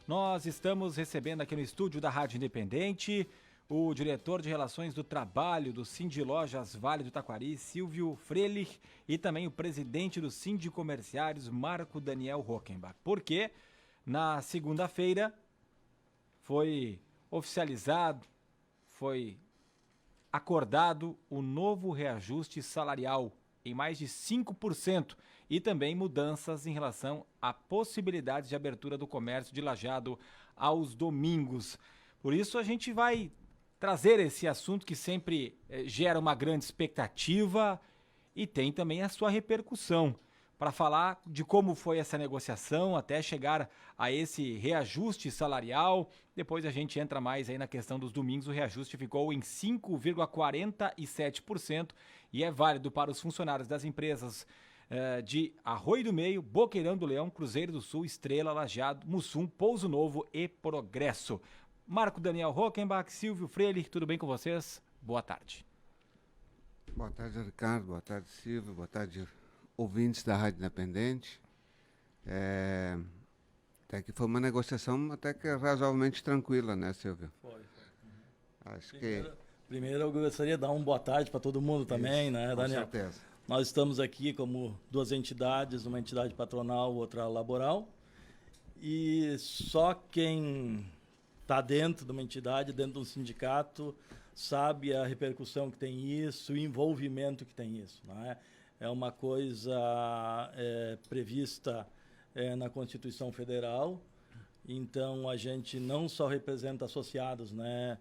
Nós estamos recebendo aqui no estúdio da Rádio Independente o diretor de Relações do Trabalho do Sindi Lojas Vale do Taquari, Silvio Frelich, e também o presidente do Sindi Comerciários, Marco Daniel Rockenbach. Porque na segunda-feira foi oficializado, foi acordado o novo reajuste salarial em mais de 5% e também mudanças em relação a possibilidades de abertura do comércio de Lajeado aos domingos. Por isso a gente vai trazer esse assunto que sempre gera uma grande expectativa e tem também a sua repercussão, para falar de como foi essa negociação até chegar a esse reajuste salarial. Depois a gente entra mais aí na questão dos domingos. O reajuste ficou em 5,47% e é válido para os funcionários das empresas de Arroio do Meio, Boqueirão do Leão, Cruzeiro do Sul, Estrela, Lajeado, Mussum, Pouso Novo e Progresso. Marco Daniel Rockenbach, Silvio Frelich, tudo bem com vocês? Boa tarde. Boa tarde, Ricardo. Boa tarde, Silvio. Boa tarde, ouvintes da Rádio Independente. Até que foi uma negociação até que razoavelmente tranquila, né, Silvio? Foi. Acho Primeiro eu gostaria de dar uma boa tarde para todo mundo também, isso, né, Daniel? Com certeza. Nós estamos aqui como duas entidades, uma entidade patronal, outra laboral, e só quem está dentro de uma entidade, dentro de um sindicato, sabe a repercussão que tem isso, o envolvimento que tem isso, não é? É uma coisa prevista na Constituição Federal, então a gente não só representa associados, né,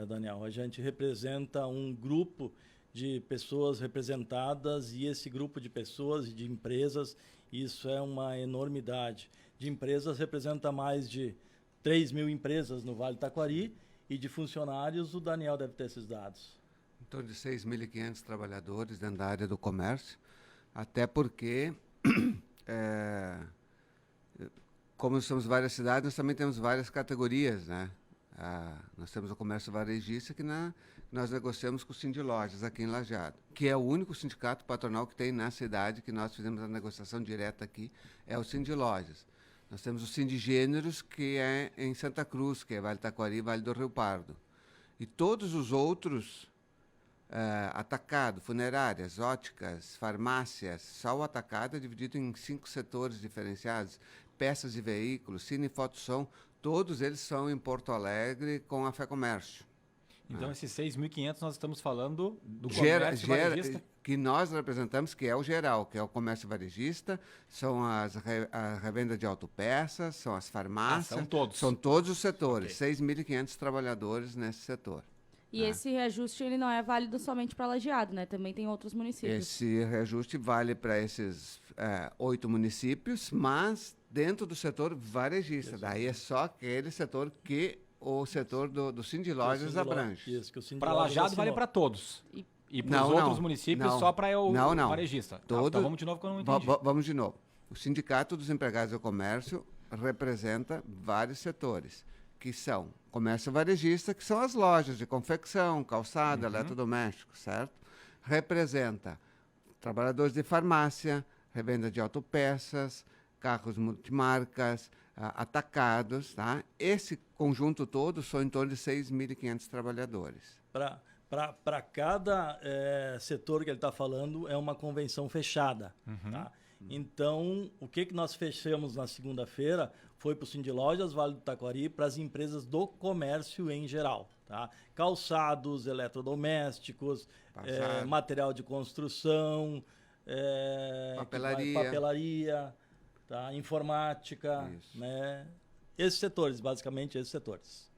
Daniel? A gente representa um grupo de pessoas representadas e esse grupo de pessoas e de empresas, isso é uma enormidade. De empresas representa mais de 3.000 empresas no Vale do Taquari e de funcionários o Daniel deve ter esses dados. Em torno de 6.500 trabalhadores dentro da área do comércio, até porque, como somos várias cidades, nós também temos várias categorias, né? Nós temos o comércio varejista que nós negociamos com o Sindi Lojas aqui em Lajeado, que é o único sindicato patronal que tem na cidade, que nós fizemos a negociação direta aqui, é o Sindi Lojas. Nós temos o Sindi Gêneros, que é em Santa Cruz, que é Vale do Taquari e Vale do Rio Pardo. E todos os outros, atacado, funerárias, óticas, farmácias, só o atacado é dividido em 5 setores diferenciados, peças de veículos, cine e fotossom, todos eles são em Porto Alegre com a Fé Comércio. Então, esses 6.500 nós estamos falando do comércio varejista? Que nós representamos, que é o geral, que é o comércio varejista, são a revenda de autopeças, são as farmácias. São todos. São todos os setores, Okay. 6.500 trabalhadores nesse setor. E esse reajuste ele não é válido somente para Lajeado, né? Também tem outros municípios. Esse reajuste vale para esses 8 municípios, mas dentro do setor varejista. Daí é só aquele setor que o setor do Sindi Lojas abrange. Para Lajeado vale para todos. E para os outros municípios não, só para o não. varejista. Todo, então vamos de novo que eu não entendi. Vamos de novo. O Sindicato dos Empregados do Comércio representa vários setores, que são comércio varejista, que são as lojas de confecção, calçado, eletrodoméstico, certo? Representa trabalhadores de farmácia, revenda de autopeças, carros multimarcas, atacados, tá? Esse conjunto todo são em torno de 6.500 trabalhadores. Para cada setor que ele está falando, é uma convenção fechada. Tá? Então, o que nós fechamos na segunda-feira foi para o Sindi Lojas Vale do Taquari, para as empresas do comércio em geral. Tá? Calçados, eletrodomésticos, material de construção, papelaria, tá? Informática, né? Esses setores, basicamente esses setores.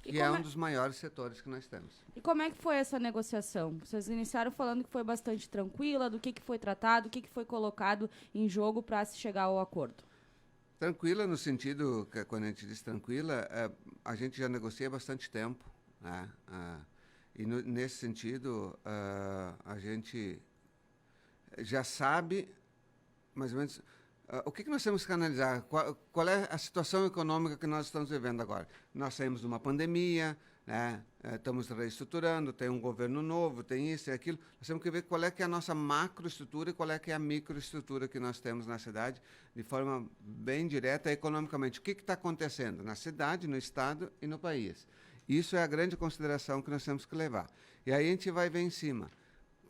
Que é um dos maiores setores que nós temos. E como é que foi essa negociação? Vocês iniciaram falando que foi bastante tranquila, do que foi tratado, o que foi colocado em jogo para se chegar ao acordo? Tranquila no sentido, que quando a gente diz tranquila, a gente já negocia há bastante tempo, né? E nesse sentido, a gente já sabe mais ou menos o que nós temos que analisar. Qual é a situação econômica que nós estamos vivendo agora? Nós saímos de uma pandemia, né? Estamos reestruturando, tem um governo novo, tem isso e aquilo. Nós temos que ver qual é que é a nossa macroestrutura e qual é que é a microestrutura que nós temos na cidade, de forma bem direta economicamente. O que está acontecendo na cidade, no estado e no país? Isso é a grande consideração que nós temos que levar. E aí a gente vai ver em cima.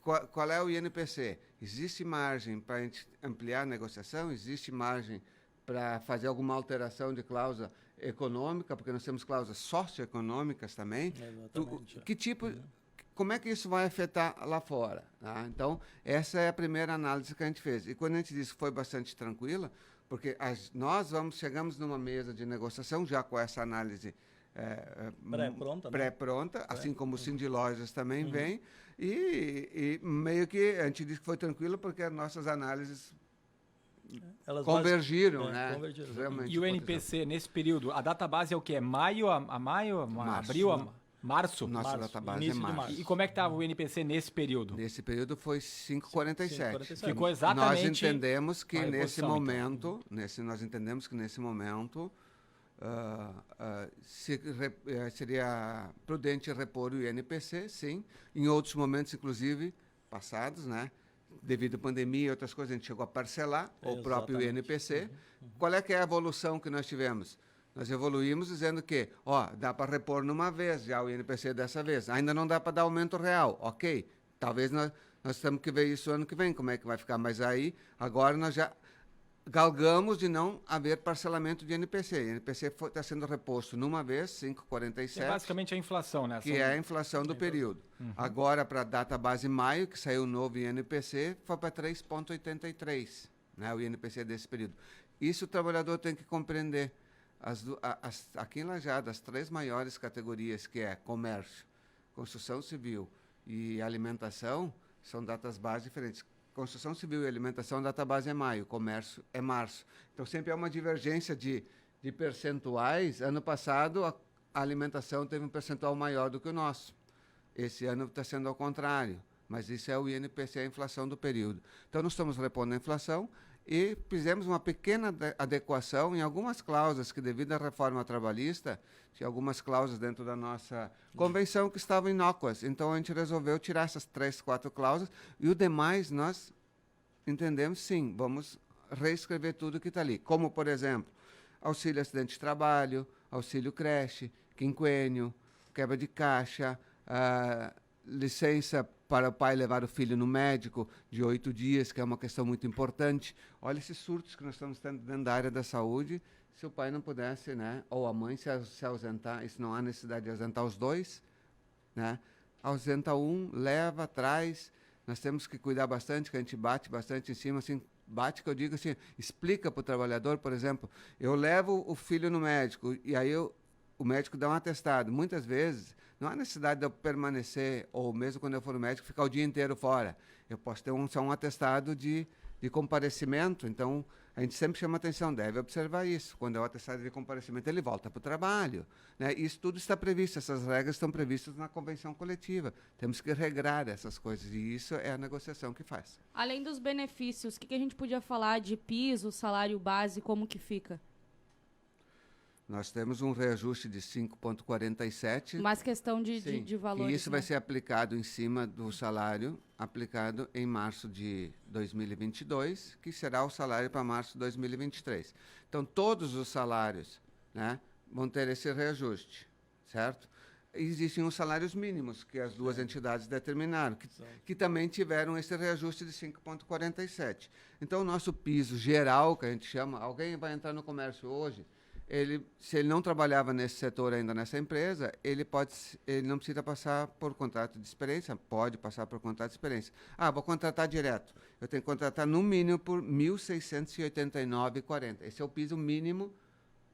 Qual é o INPC? Existe margem para a gente ampliar a negociação? Existe margem para fazer alguma alteração de cláusula econômica, porque nós temos cláusulas socioeconômicas também. Exatamente. Que tipo, como é que isso vai afetar lá fora? Tá? Então, essa é a primeira análise que a gente fez. E quando a gente disse que foi bastante tranquila, porque nós chegamos numa mesa de negociação já com essa análise pré-pronta, assim como o Cindy Lojas também vem, e meio que a gente disse que foi tranquilo porque as nossas análises Elas convergiram, base... né? Convergiram. Realmente E o NPC, nesse período, a data base é o quê? É maio, Março. abril, março? Nossa Março, data base é início de março. março. E como é que estava o NPC nesse período? Nesse período foi 5,47. 5,47. Ficou exatamente... Nós entendemos que a nesse reposição, momento, nós entendemos que nesse momento seria prudente repor o INPC, sim. Em outros momentos, inclusive, passados, né? Devido à pandemia e outras coisas, a gente chegou a parcelar o próprio INPC. Qual é que é a evolução que nós tivemos? Nós evoluímos dizendo que, dá para repor numa vez já o INPC dessa vez. Ainda não dá para dar aumento real. Ok, talvez nós temos que ver isso ano que vem, como é que vai ficar. Mas aí, agora nós já galgamos de não haver parcelamento de INPC. O INPC está sendo reposto numa vez, 5,47. É basicamente a inflação, né? Que é a inflação do período. Agora, para a data base maio, que saiu o novo INPC, foi para 3,83, né, o INPC desse período. Isso o trabalhador tem que compreender. Aqui em Lajeado, as 3 maiores categorias, que é comércio, construção civil e alimentação, são datas base diferentes. Construção civil e alimentação, a data base é maio, comércio é março. Então, sempre há uma divergência de percentuais. Ano passado, a alimentação teve um percentual maior do que o nosso. Esse ano está sendo ao contrário, mas isso é o INPC, a inflação do período. Então, nós estamos repondo a inflação e fizemos uma pequena adequação em algumas cláusulas que, devido à reforma trabalhista, tinha algumas cláusulas dentro da nossa convenção que estavam inócuas. Então, a gente resolveu tirar essas 3, 4 cláusulas e o demais nós entendemos, sim, vamos reescrever tudo que está ali. Como, por exemplo, auxílio acidente de trabalho, auxílio creche, quinquênio, quebra de caixa, licença para o pai levar o filho no médico de 8 dias, que é uma questão muito importante. Olha esses surtos que nós estamos tendo dentro da área da saúde. Se o pai não pudesse, né, ou a mãe se ausentar, isso não há necessidade de ausentar os dois, né? Ausenta um, leva, traz. Nós temos que cuidar bastante, que a gente bate bastante em cima, assim, bate que eu digo assim, explica para o trabalhador, por exemplo, eu levo o filho no médico e aí o médico dá um atestado. Muitas vezes não há necessidade de eu permanecer, ou mesmo quando eu for no médico, ficar o dia inteiro fora. Eu posso ter só um atestado de comparecimento, então a gente sempre chama atenção, deve observar isso. Quando é o atestado de comparecimento, ele volta para o trabalho, né? Isso tudo está previsto, essas regras estão previstas na convenção coletiva. Temos que regrar essas coisas, e isso é a negociação que faz. Além dos benefícios, o que a gente podia falar de piso, salário base, como que fica? Nós temos um reajuste de 5,47. Mais questão de valores. E isso vai ser aplicado em cima do salário aplicado em março de 2022, que será o salário para março de 2023. Então, todos os salários, né, vão ter esse reajuste, certo? Existem os salários mínimos, que as duas entidades determinaram, que também tiveram esse reajuste de 5,47. Então, o nosso piso geral, que a gente chama, alguém vai entrar no comércio hoje, se ele não trabalhava nesse setor ainda, nessa empresa, ele não precisa passar por contrato de experiência, pode passar por contrato de experiência. Vou contratar direto. Eu tenho que contratar no mínimo por R$ 1.689,40. Esse é o piso mínimo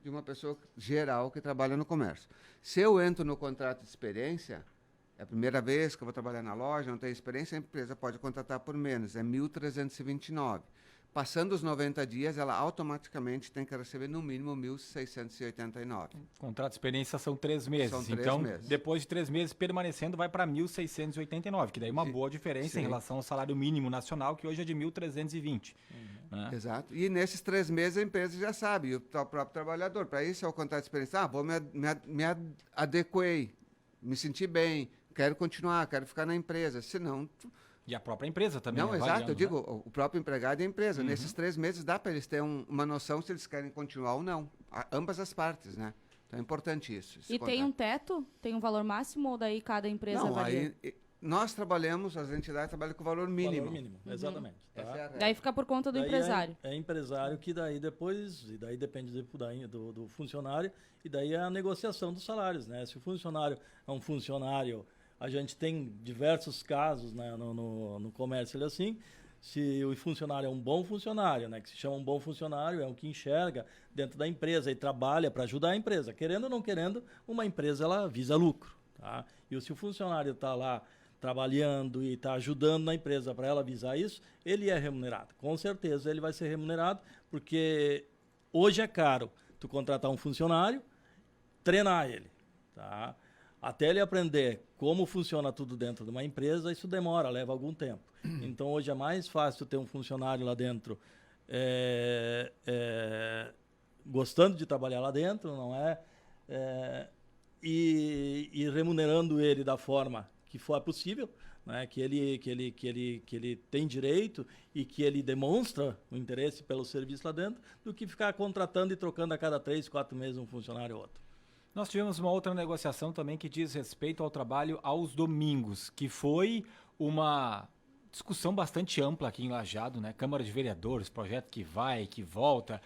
de uma pessoa geral que trabalha no comércio. Se eu entro no contrato de experiência, é a primeira vez que eu vou trabalhar na loja, não tenho experiência, a empresa pode contratar por menos, é R$ 1.329. Passando os 90 dias, ela automaticamente tem que receber no mínimo R$ 1.689. Contrato de experiência são 3 meses. São 3 então, meses. depois de 3 meses permanecendo, vai para 1.689, que daí é uma boa diferença Sim. em relação ao salário mínimo nacional, que hoje é de 1.320. Né? Exato. E nesses 3 meses a empresa já sabe, e o próprio trabalhador. Para isso é o contrato de experiência. Vou me adequei. me senti bem, quero continuar, quero ficar na empresa. Senão... E a própria empresa também. Não, exato, eu né? digo, o próprio empregado e a empresa. Nesses 3 meses dá para eles terem uma noção se eles querem continuar ou não. Ambas as partes, né? Então é importante isso. E tem um teto? Tem um valor máximo ou daí cada empresa não, varia? Nós trabalhamos, as entidades trabalham com valor mínimo. Valor mínimo, exatamente. Tá? Essa é a regra. Daí fica por conta do Daí empresário. É empresário que daí depois, e daí depende do funcionário, e daí é a negociação dos salários, né? Se o funcionário é um funcionário, a gente tem diversos casos, né, no comércio, ele assim, se o funcionário é um bom funcionário, né, que se chama um bom funcionário, é um que enxerga dentro da empresa e trabalha para ajudar a empresa. Querendo ou não querendo, uma empresa ela visa lucro, tá? E se o funcionário está lá trabalhando e está ajudando na empresa para ela visar isso, ele é remunerado. Com certeza ele vai ser remunerado, porque hoje é caro tu contratar um funcionário, treinar ele, tá? Até ele aprender como funciona tudo dentro de uma empresa, isso demora, leva algum tempo. Então hoje é mais fácil ter um funcionário lá dentro gostando de trabalhar lá dentro, não é? E remunerando ele da forma que for possível, né? que ele tem direito e que ele demonstra o interesse pelo serviço lá dentro, do que ficar contratando e trocando a cada 3, 4 meses um funcionário ou outro. Nós tivemos uma outra negociação também que diz respeito ao trabalho aos domingos, que foi uma discussão bastante ampla aqui em Lajeado, né? Câmara de Vereadores, projeto que vai, que volta,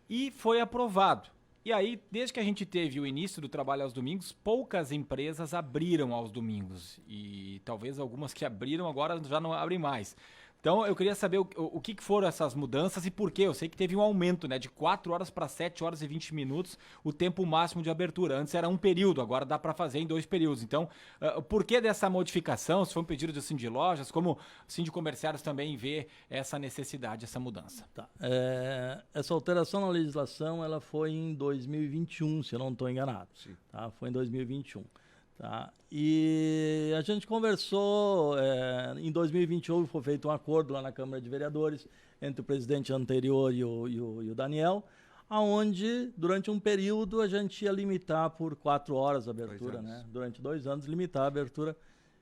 e foi aprovado. E aí, desde que a gente teve o início do trabalho aos domingos, poucas empresas abriram aos domingos. E talvez algumas que abriram agora já não abrem mais. Então, eu queria saber o que foram essas mudanças e por quê. Eu sei que teve um aumento, né, de 4 horas para 7 horas e 20 minutos, o tempo máximo de abertura. Antes era um período, agora dá para fazer em 2 períodos. Então, por que dessa modificação? Se foi um pedido do Sindicato de Lojas, como o Sindicato de Comerciários também vê essa necessidade, essa mudança? Tá. Essa alteração na legislação ela foi em 2021, se eu não estou enganado. Sim. Tá? Foi em 2021. Tá? E a gente conversou, em 2021 foi feito um acordo lá na Câmara de Vereadores entre o presidente anterior e o Daniel, aonde durante um período a gente ia limitar por 4 horas a abertura, né? Durante 2 anos limitar a abertura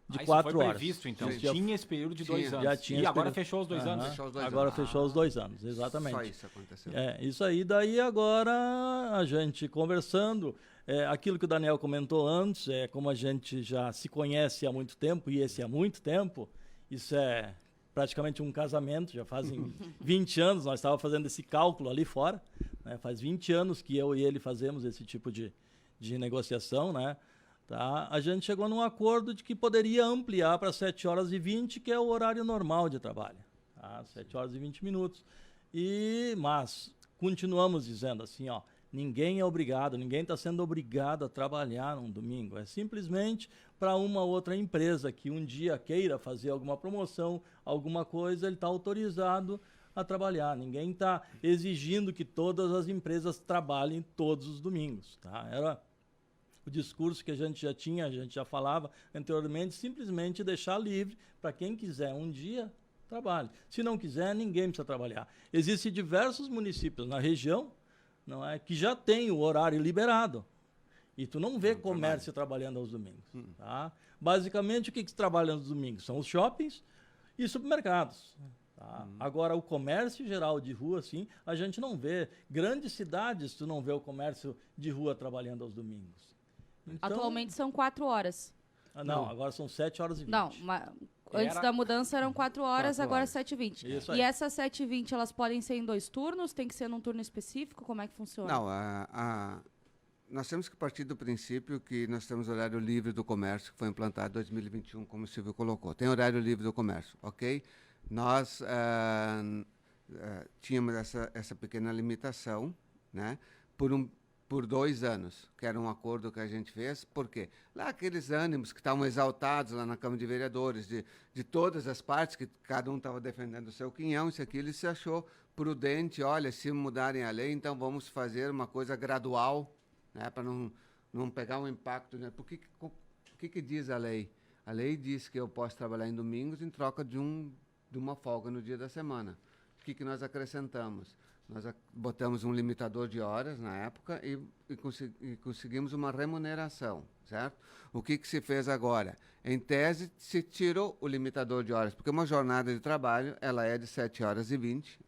de 4 isso foi horas. previsto, então. Isso Tinha esse período de 2 anos. Já tinha e esse agora período. fechou os 2 anos. Fechou os 2 Agora anos. fechou os 2 anos, exatamente. Só isso aconteceu. Isso aí, daí agora a gente conversando, aquilo que o Daniel comentou antes, como a gente já se conhece há muito tempo, e esse há muito tempo, isso é praticamente um casamento, já fazem 20 anos, nós estávamos fazendo esse cálculo ali fora, né? Faz 20 anos que eu e ele fazemos esse tipo de negociação, né? Tá? A gente chegou num acordo de que poderia ampliar para 7 horas e 20, que é o horário normal de trabalho. Tá? 7 horas e 20 minutos. Mas continuamos dizendo assim, ó, ninguém é obrigado, ninguém está sendo obrigado a trabalhar num domingo. É simplesmente para uma outra empresa que um dia queira fazer alguma promoção, alguma coisa, ele está autorizado a trabalhar. Ninguém está exigindo que todas as empresas trabalhem todos os domingos. Tá? Era o discurso que a gente já falava anteriormente, simplesmente deixar livre para quem quiser um dia trabalhe. Se não quiser, ninguém precisa trabalhar. Existem diversos municípios na região, não é, que já tem o horário liberado. E tu não vê comércio trabalhando aos domingos. Tá? Basicamente, o que trabalha nos domingos? São os shoppings e supermercados. Tá? Agora, o comércio geral de rua, assim, a gente não vê. Grandes cidades, tu não vê o comércio de rua trabalhando aos domingos. Então, Atualmente são 4 horas. não, agora são 7 horas e 20. Não, antes da mudança eram 4 horas, 4 agora horas. 7h20. Isso E aí. essas 7h20, elas podem ser em 2 turnos? Tem que ser num turno específico? Como é que funciona? Não, nós temos que partir do princípio que nós temos horário livre do comércio, que foi implantado em 2021, como o Silvio colocou. Tem horário livre do comércio, ok? Nós tínhamos essa pequena limitação, né? Por 2 anos, que era um acordo que a gente fez, porque lá aqueles ânimos que estavam exaltados lá na Câmara de Vereadores, de todas as partes, que cada um estava defendendo o seu quinhão, isso aqui, ele se achou prudente, olha, se mudarem a lei, então vamos fazer uma coisa gradual, né, para não pegar um impacto. Né? O que diz a lei? A lei diz que eu posso trabalhar em domingos em troca de uma folga no dia da semana. O que nós acrescentamos? Nós botamos um limitador de horas na época e conseguimos uma remuneração, certo? O que se fez agora? Em tese, se tirou o limitador de horas, porque uma jornada de trabalho ela é de 7h20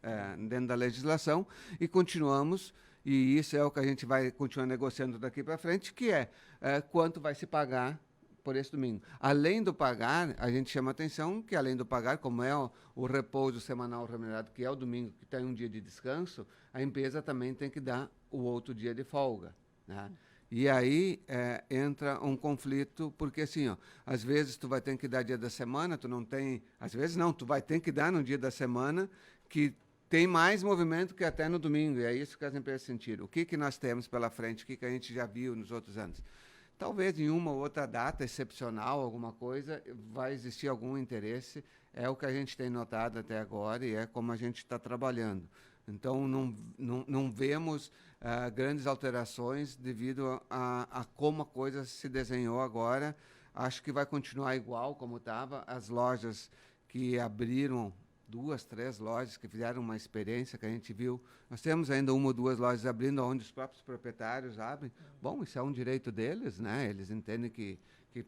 dentro da legislação, e continuamos, e isso é o que a gente vai continuar negociando daqui para frente, que é quanto vai se pagar por esse domingo. Além do pagar, a gente chama atenção que, além do pagar, como é o repouso semanal remunerado, que é o domingo, que tem um dia de descanso, a empresa também tem que dar o outro dia de folga, né? E aí entra um conflito, porque assim, ó, às vezes tu vai ter que dar dia da semana, tu não tem... Às vezes não, tu vai ter que dar no dia da semana que tem mais movimento que até no domingo, e é isso que as empresas sentiram. O que nós temos pela frente, o que a gente já viu nos outros anos? Talvez em uma ou outra data excepcional, alguma coisa, vai existir algum interesse. É o que a gente tem notado até agora e é como a gente está trabalhando. Então, não vemos grandes alterações devido a como a coisa se desenhou agora. Acho que vai continuar igual como estava. As lojas que abriram, 2, 3 lojas que fizeram uma experiência que a gente viu. Nós temos ainda 1 ou 2 lojas abrindo onde os próprios proprietários abrem. Bom, isso é um direito deles, né? Eles entendem que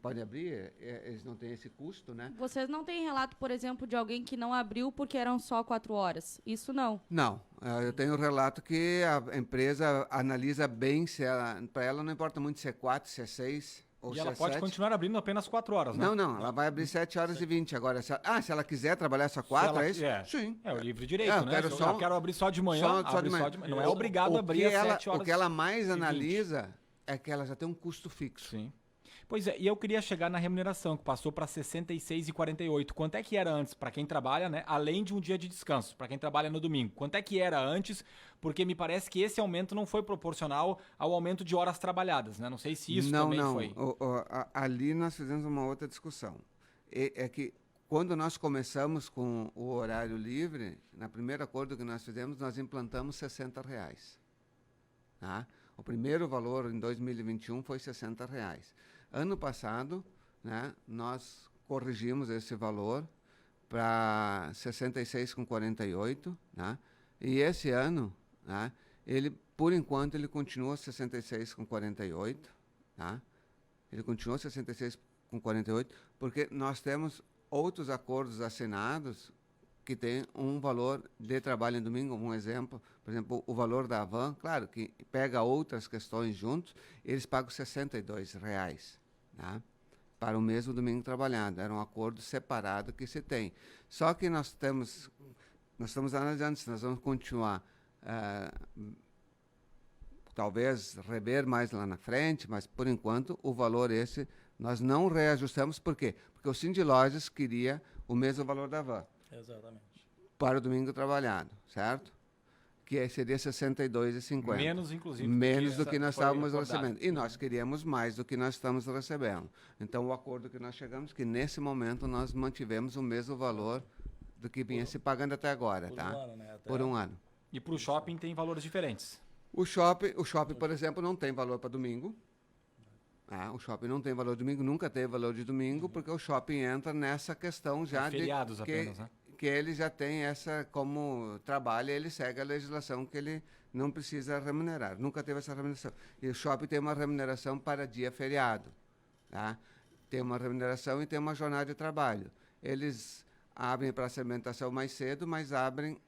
podem abrir, eles não têm esse custo, né? Vocês não têm relato, por exemplo, de alguém que não abriu porque eram só 4 horas? Isso não? Não. Eu tenho um relato que a empresa analisa bem se para ela não importa muito se é 4, se é 6... E ela pode continuar abrindo apenas 4 horas, né? Não, ela vai abrir 7h20 agora. Se ela quiser trabalhar só 4, é isso? Sim. É o livre direito, né? Eu quero abrir só de manhã, só de manhã. Não é obrigado a abrir às 7 horas. O que ela mais analisa é que ela já tem um custo fixo. Sim. Pois é, e eu queria chegar na remuneração, que passou para R$ 66,48. Quanto é que era antes, para quem trabalha, né? Além de um dia de descanso, para quem trabalha no domingo. Quanto é que era antes? Porque me parece que esse aumento não foi proporcional ao aumento de horas trabalhadas, né? Não sei se isso também foi. Ali nós fizemos uma outra discussão. É que quando nós começamos com o horário livre, na primeiro acordo que nós fizemos, nós implantamos R$60. Tá? O primeiro valor em 2021 foi R$60. Ano passado, né, nós corrigimos esse valor para 66,48, né? E esse ano, né, por enquanto, ele continua 66,48, tá? Ele continua 66,48, porque nós temos outros acordos assinados que tem um valor de trabalho em domingo. Um exemplo, por exemplo, o valor da Havan, claro, que pega outras questões juntos, eles pagam R$62, tá? Para o mesmo domingo trabalhado. Era um acordo separado que se tem. Só que nós estamos analisando se nós vamos continuar, talvez rever mais lá na frente, mas por enquanto o valor esse nós não reajustamos. Por quê? Porque o Cindy Lojas queria o mesmo valor da Havan. Exatamente. Para o domingo trabalhado, certo? Que seria 62,50. Menos, inclusive. Menos do que nós estávamos recebendo. E nós queríamos mais do que nós estamos recebendo. Então, o acordo que nós chegamos, que nesse momento nós mantivemos o mesmo valor do que vinha se pagando até agora, tá? Um ano, né? Por um ano. E para o shopping tem valores diferentes. O shopping, por exemplo, não tem valor para domingo. O shopping não tem valor de domingo, nunca teve valor de domingo, porque o shopping entra nessa questão já de feriados apenas, né? Que ele já tem essa, como trabalha, ele segue a legislação que ele não precisa remunerar. Nunca teve essa remuneração. E o shopping tem uma remuneração para dia feriado, tá? Tem uma remuneração e tem uma jornada de trabalho. Eles abrem para a alimentação mais cedo, mas abrem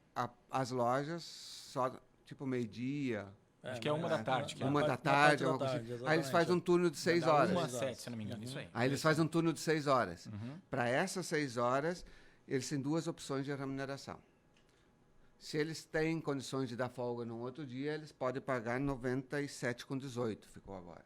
as lojas só tipo meio-dia. Acho que é 1 da tarde. Uma da tarde, alguma coisa assim. Aí eles fazem um turno de 6 horas. 1 às 7, se não me engano, isso aí. Aí eles fazem um turno de 6 horas. Para essas 6 horas, eles têm 2 opções de remuneração. Se eles têm condições de dar folga num outro dia, eles podem pagar 97,18, ficou agora.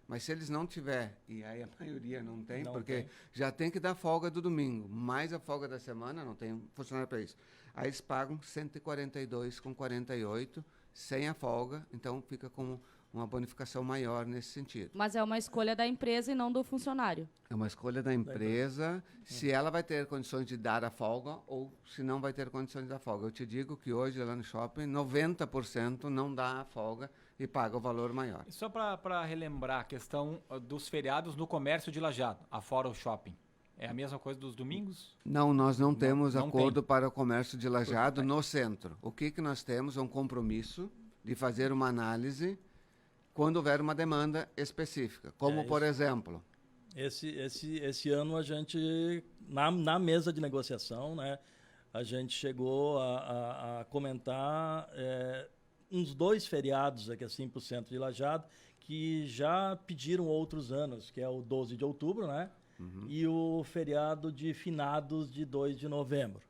Mas se eles não tiver, e aí a maioria não tem, porque já tem que dar folga do domingo, mais a folga da semana, não tem funcionário para isso. Aí eles pagam 142,48 sem a folga, então fica com uma bonificação maior nesse sentido. Mas é uma escolha da empresa e não do funcionário. É uma escolha da empresa, se ela vai ter condições de dar a folga ou se não vai ter condições de dar folga. Eu te digo que hoje lá no shopping, 90% não dá a folga e paga o valor maior. E só para relembrar a questão dos feriados no comércio de Lajeado, afora o shopping. É a mesma coisa dos domingos? Não, nós não temos não acordo para o comércio de lajeado no centro. O que nós temos é um compromisso de fazer uma análise quando houver uma demanda específica. Como, por exemplo... Esse ano a gente, na mesa de negociação, né, a gente chegou a comentar uns 2 feriados aqui assim para o centro de Lajeado que já pediram outros anos, que é o 12 de outubro, né? E o feriado de finados de 2 de novembro.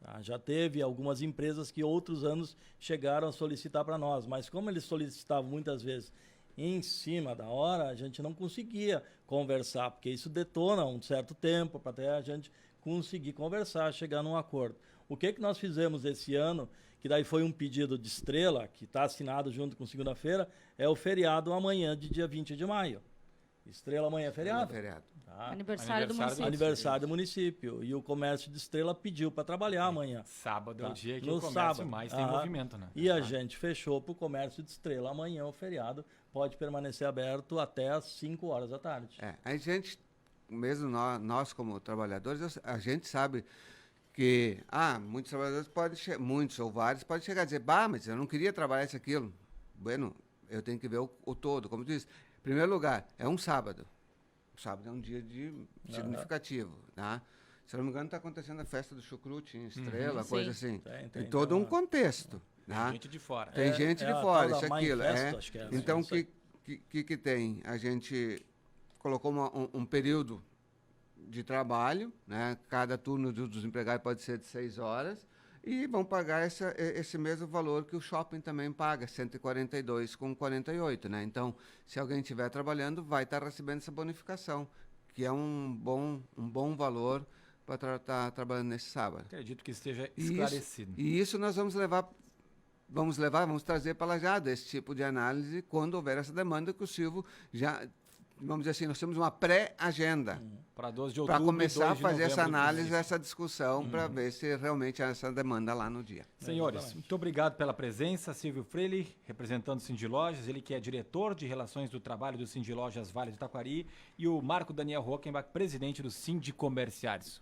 Tá? Já teve algumas empresas que outros anos chegaram a solicitar para nós, mas como eles solicitavam muitas vezes em cima da hora, a gente não conseguia conversar, porque isso detona um certo tempo para até a gente conseguir conversar, chegar num acordo. O que nós fizemos esse ano, que daí foi um pedido de Estrela, que está assinado junto com segunda-feira, é o feriado amanhã, de dia 20 de maio. Estrela amanhã é feriado. Tá? Aniversário do município. Aniversário do município. E o comércio de Estrela pediu para trabalhar amanhã. Sábado é o dia que No o comércio sábado. mais tem movimento, né? E a gente fechou para o comércio de Estrela amanhã, o feriado pode permanecer aberto até às 5 horas da tarde. A gente, mesmo nós como trabalhadores, a gente sabe que muitos trabalhadores muitos ou vários podem chegar a dizer, mas eu não queria trabalhar isso aquilo. Bueno, eu tenho que ver o todo. Como tu disse, em primeiro lugar, é um sábado. O sábado é um dia significativo, tá? Se eu não me engano, está acontecendo a festa do chucrute em Estrela, coisa assim. Tem todo um contexto. Tem gente de fora. Tem gente de fora, isso, aquilo. Então, o assim, que tem? A gente colocou um período de trabalho, né? Cada turno dos empregados pode ser de 6 horas, e vão pagar esse mesmo valor que o shopping também paga, 142,48, né? Então, se alguém estiver trabalhando, vai estar recebendo essa bonificação, que é um bom valor para estar trabalhando nesse sábado. Acredito que esteja esclarecido. E isso nós vamos trazer para Lajeado esse tipo de análise quando houver essa demanda, que o Silvio já, vamos dizer assim, nós temos uma pré-agenda para 12 de outubro, para começar a fazer essa análise, inclusive. essa discussão, para ver se realmente há essa demanda lá no dia. Senhores, muito obrigado pela presença. Silvio Freire, representando o Cindy Lojas, ele que é diretor de Relações do Trabalho do Cindy Lojas Vale do Taquari, e o Marco Daniel Rockenbach, presidente do Cindy Comerciários.